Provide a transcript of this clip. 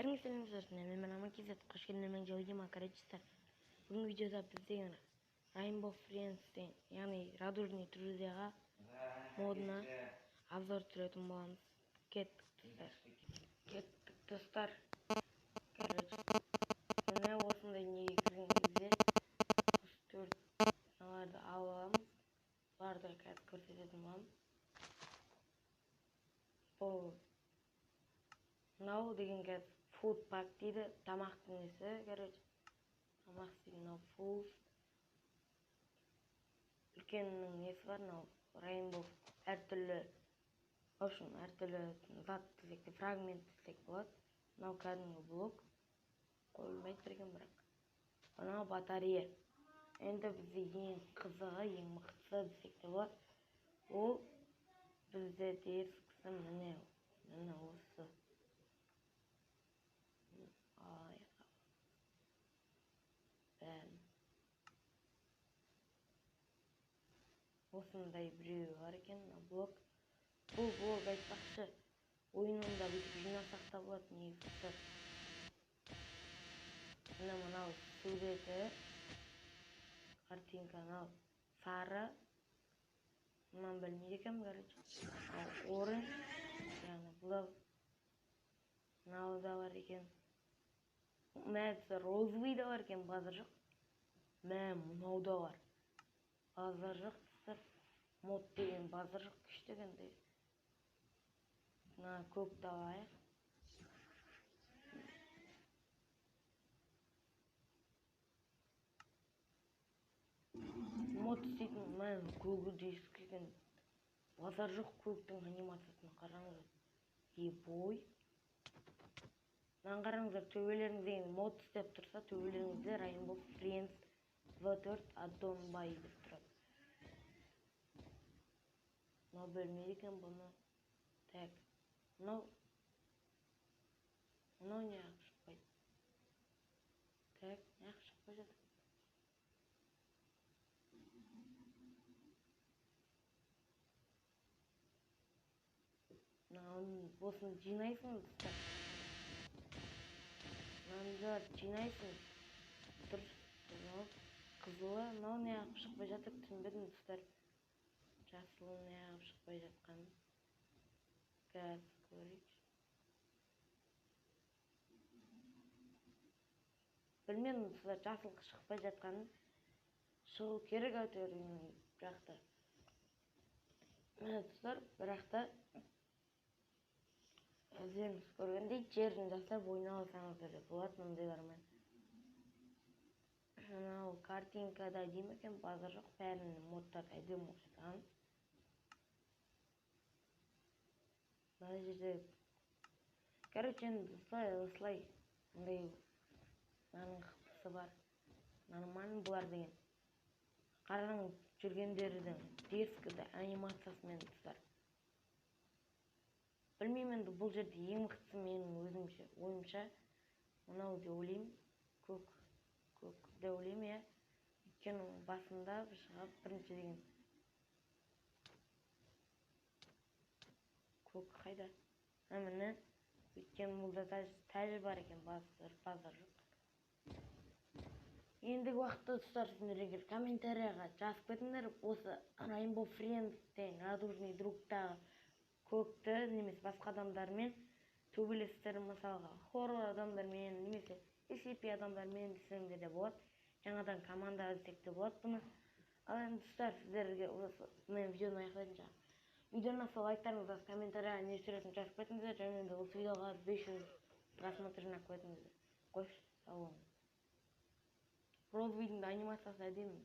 Сәлеметсіздер, мен Аманкезет, қош келдіңіздер жауыдема қарайтшыстар. Бүгінгі видеода біздің Rainbow Friends'тен, яғни радужный друзьяға модына обзор түсіретін боламыз. Кеттік достар. Міне осындай негізіңізде 4 наларды аламыз. Бұларды қазір көрсететін боламын. Бұл мынау деген қазір food pack дейді, тамақтың несі, тамақ дейді, мынау food. Үлкеннің несі бар, мынау Rainbow әртүрлі, әртүрлі зат десек, фрагмент десек болады. Мынау кәдімгі блок қойылмайды бірген бірақ. Мынау батарея. Енді бізде ең қызығы, ең мықтысы десек те болады. Ол бізде дескісі міне осы. Осындай біреуі бар екен, блок. Бұл блок айтпақшы ойынында бүйтіп жинасақ та болады, негізі. Мынау суреті, картинка, мынау сары. Мынаны білмейді екенмін, оранж, яғни бұл мынау да бар екен. Мәзі розовый да бар екен, базар жоқ. Мынау да бар. Базар жоқ. Мод деген базар жоқ күштігінде. Мына көк давайық. Мод істейтін мән көгі дейскен. Базар жоқ, көктің анимациясына қараңыздар. Ебой. Мынаны қараңыздар, төбелеріңізде мод істеп тұрса, төбелеріңізде Rainbow Friends V4 аддон бай деп тұрады. Мынау бөлмейді екен бұны. Так, мынау не ақ шықпайды. Так, не ақ шықпай жатыр. Осыны жинайсыңыз. Мынаны жинайсыңыз. Қызылы, мынау не ақ шықпай жатыр, түсінбедім достар. Жасылы не ақ шықпай жатқанын. Қазір көрейік. Білмедім достар, жасыл шықпай жатқанын. Шығу керек әйтеуір бірақта. Міне достар, бірақта өздеріңіз көргендей жерін жасап ойнап алсаңыздар деп болады мындайлармен. Мынау картинкада дейм екен, базар жоқ, бәрінің модтарды әдемі оқытқан. Мына жерде осылай мындай мынаның қыптысы бар. Нормально бұлар деген. Қараң жүргендердің дескіді анимациясымен достар. Білмеймін, бұл жерде ең мықтысы менің ойымша. Мынау деп ойлаймын, көк деп ойлаймын, я. Өйткені басында шығып бірінші деген. Көк қайда? Міне, өйткені бұлда тәжі бар екен, базар жоқ. Ендігі уақытта достар, сіздер комментарияға жазып кетіңдер, осы Rainbow Friends'тен радужный другтағы көкті немесе басқа адамдармен төбелестер, мысалға хоррор адамдармен немесе SCP адамдармен десеңдер де болады. Жаңадан команда іздесек те болады бұны. Ал енді достар, сіздерге осы видеоны аяқтайтын шығар. Видеоны лайктарыңызды, комментарияға не түсіретінін жазып кетіңіздер, және де осы видеоға 500 просмотр жинап қоятыңызды. Қош, сау болыңыз. Розовыйдың да анимациясы әдемі.